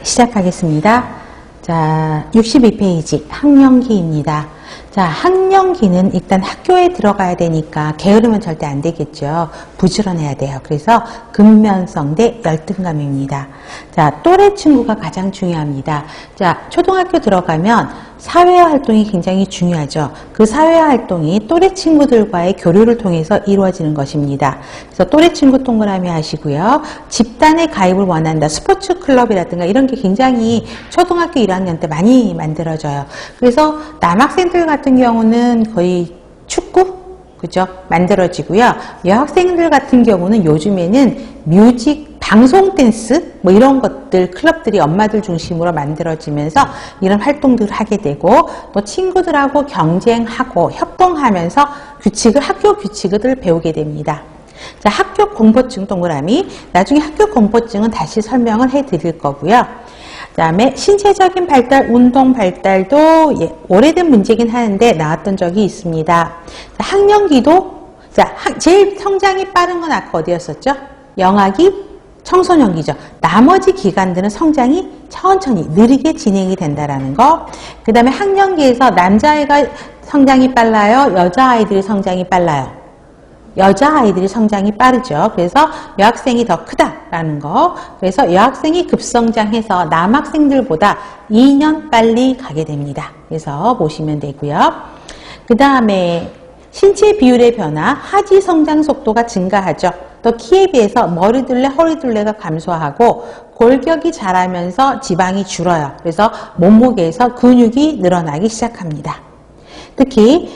시작하겠습니다. 자, 62페이지 학령기입니다. 자, 학령기는 일단 학교에 들어가야 되니까 게으르면 절대 안 되겠죠. 부지런해야 돼요. 그래서 근면성 대 열등감입니다. 자, 또래 친구가 가장 중요합니다. 자, 초등학교 들어가면 사회활동이 굉장히 중요하죠. 그 사회활동이 또래 친구들과의 교류를 통해서 이루어지는 것입니다. 그래서 또래 친구 동그라미 하시고요. 집단에 가입을 원한다. 스포츠 클럽이라든가 이런 게 굉장히 초등학교 1학년 때 많이 만들어져요. 그래서 남학생들 같은 경우는 거의 축구? 그죠? 만들어지고요. 여학생들 같은 경우는 요즘에는 뮤직, 방송 댄스 뭐 이런 것들 클럽들이 엄마들 중심으로 만들어지면서 이런 활동들을 하게 되고 또 친구들하고 경쟁하고 협동하면서 학교 규칙을 배우게 됩니다. 자, 학교 공포증 동그라미. 나중에 학교 공포증은 다시 설명을 해 드릴 거고요. 그 다음에 신체적인 발달, 운동 발달도 오래된 문제긴 하는데 나왔던 적이 있습니다. 자, 학령기도 제일 성장이 빠른 건 아까 어디였었죠? 영아기, 청소년기죠. 나머지 기간들은 성장이 천천히 느리게 진행이 된다라는 거. 그 다음에 학령기에서 남자아이가 성장이 빨라요? 여자아이들이 성장이 빨라요? 여자아이들이 성장이 빠르죠. 그래서 여학생이 더 크다라는 거. 그래서 여학생이 급성장해서 남학생들보다 2년 빨리 가게 됩니다. 그래서 보시면 되고요. 그 다음에 신체 비율의 변화, 하지 성장 속도가 증가하죠. 또 키에 비해서 머리둘레, 허리둘레가 감소하고 골격이 자라면서 지방이 줄어요. 그래서 몸무게에서 근육이 늘어나기 시작합니다. 특히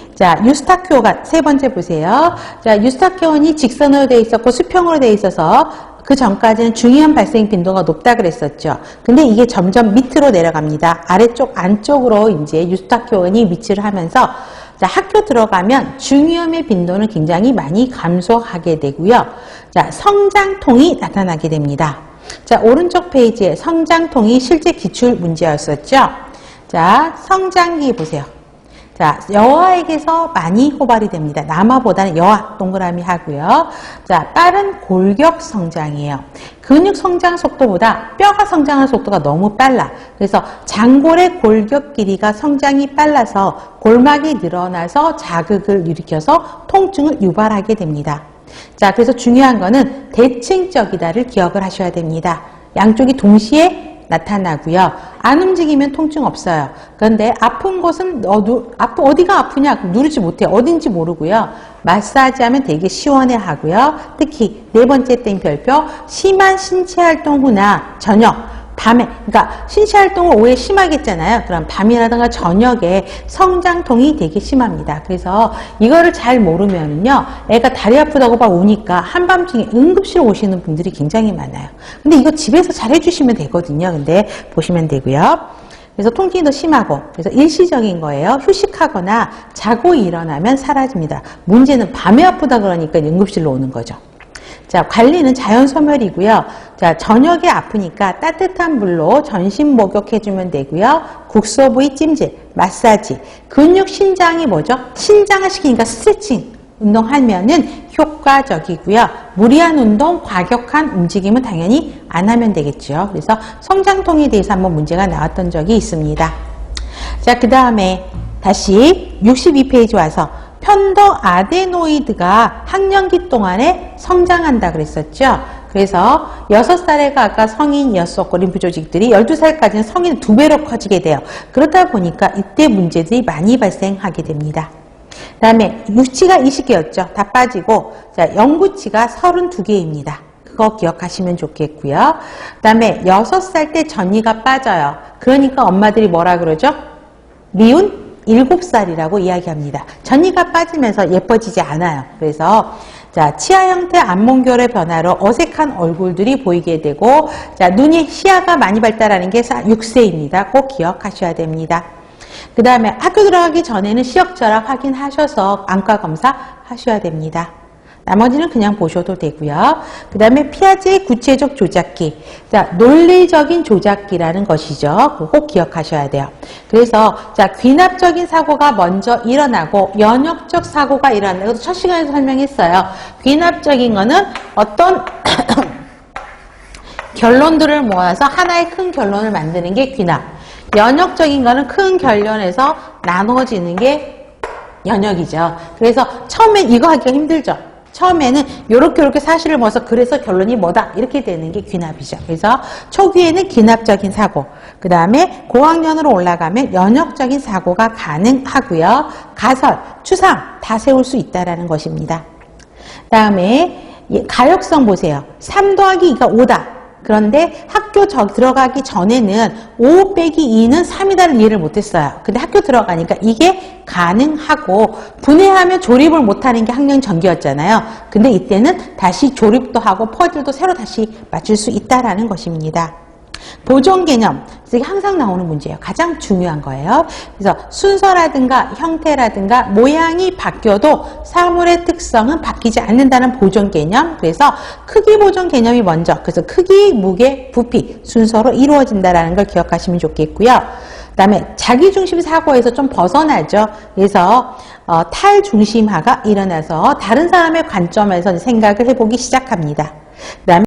유스타키오가 세 번째 보세요. 자, 유스타키온이 직선으로 되어 있었고 수평으로 되어 있어서 그 전까지는 중이염 발생 빈도가 높다 그랬었죠. 근데 이게 점점 밑으로 내려갑니다. 아래쪽 안쪽으로 이제 유스타키온이 위치를 하면서 자, 학교 들어가면 중이염의 빈도는 굉장히 많이 감소하게 되고요. 자, 성장통이 나타나게 됩니다. 자, 오른쪽 페이지에 성장통이 실제 기출 문제였었죠. 자, 성장기 보세요. 자, 여아에게서 많이 호발이 됩니다. 남아보다는 여아 동그라미 하고요. 자, 빠른 골격 성장이에요. 근육 성장 속도보다 뼈가 성장하는 속도가 너무 빨라. 그래서 장골의 골격 길이가 성장이 빨라서 골막이 늘어나서 자극을 일으켜서 통증을 유발하게 됩니다. 자, 그래서 중요한 거는 대칭적이다를 기억을 하셔야 됩니다. 양쪽이 동시에 나타나고요. 안 움직이면 통증 없어요. 그런데 아픈 곳은 어디가 아프냐 누르지 못해요. 어딘지 모르고요. 마사지하면 되게 시원해 하고요. 특히 네 번째 땡 별표, 심한 신체활동 후나 저녁, 밤에, 그러니까 신체활동을 오후에 심하게 했잖아요. 그럼 밤이라든가 저녁에 성장통이 되게 심합니다. 그래서 이거를 잘 모르면요, 애가 다리 아프다고 막 우니까 한밤중에 응급실 오시는 분들이 굉장히 많아요. 근데 이거 집에서 잘 해주시면 되거든요. 근데 보시면 되고요. 그래서 통증이 더 심하고, 그래서 일시적인 거예요. 휴식하거나 자고 일어나면 사라집니다. 문제는 밤에 아프다 그러니까 응급실로 오는 거죠. 자, 관리는 자연 소멸이고요. 자, 저녁에 아프니까 따뜻한 물로 전신 목욕해주면 되고요. 국소 부위 찜질, 마사지, 근육 신장이 뭐죠? 신장을 시키니까 스트레칭 운동하면은 효과적이고요. 무리한 운동, 과격한 움직임은 당연히 안 하면 되겠죠. 그래서 성장통에 대해서 한번 문제가 나왔던 적이 있습니다. 자, 그 다음에 다시 62페이지 와서 편도 아데노이드가 학령기 동안에 성장한다 그랬었죠. 그래서 6살에가 아까 성인이었었고 림프 조직들이 12살까지는 성인 2배로 커지게 돼요. 그렇다 보니까 이때 문제들이 많이 발생하게 됩니다. 그 다음에 유치가 20개였죠. 다 빠지고 자, 영구치가 32개입니다. 그거 기억하시면 좋겠고요. 그 다음에 6살 때 전이가 빠져요. 그러니까 엄마들이 뭐라 그러죠? 미운 7살이라고 이야기합니다. 전이가 빠지면서 예뻐지지 않아요. 그래서 자, 치아 형태 안몽결의 변화로 어색한 얼굴들이 보이게 되고 자, 시야가 많이 발달하는 게 6세입니다. 꼭 기억하셔야 됩니다. 그 다음에 학교 들어가기 전에는 시력저락 확인하셔서 안과 검사 하셔야 됩니다. 나머지는 그냥 보셔도 되고요. 그 다음에 피아제의 구체적 조작기. 자, 논리적인 조작기라는 것이죠. 그거 꼭 기억하셔야 돼요. 그래서 자, 귀납적인 사고가 먼저 일어나고 연역적 사고가 일어난다. 이것도 첫 시간에서 설명했어요. 귀납적인 거는 어떤 결론들을 모아서 하나의 큰 결론을 만드는 게 귀납. 연역적인 거는 큰 결론에서 나눠지는 게 연역이죠. 그래서 처음엔 이거 하기가 힘들죠. 처음에는 요렇게 사실을 모아서 그래서 결론이 뭐다 이렇게 되는 게 귀납이죠. 그래서 초기에는 귀납적인 사고, 그 다음에 고학년으로 올라가면 연역적인 사고가 가능하고요. 가설, 추상 다 세울 수 있다라는 것입니다. 그 다음에 가역성 보세요. 3 더하기 2가 5다. 그런데 학교 들어가기 전에는 5 빼기 2는 3이다를 이해를 못했어요. 근데 학교 들어가니까 이게 가능하고, 분해하면 조립을 못하는 게 학년 전기였잖아요. 근데 이때는 다시 조립도 하고 퍼즐도 새로 다시 맞출 수 있다라는 것입니다. 보존 개념, 이게 항상 나오는 문제예요. 가장 중요한 거예요. 그래서 순서라든가 형태라든가 모양이 바뀌어도 사물의 특성은 바뀌지 않는다는 보존 개념. 그래서 크기 보존 개념이 먼저, 그래서 크기, 무게, 부피 순서로 이루어진다는 걸 기억하시면 좋겠고요. 그 다음에 자기중심 사고에서 좀 벗어나죠. 그래서 탈중심화가 일어나서 다른 사람의 관점에서 생각을 해보기 시작합니다. 그다음에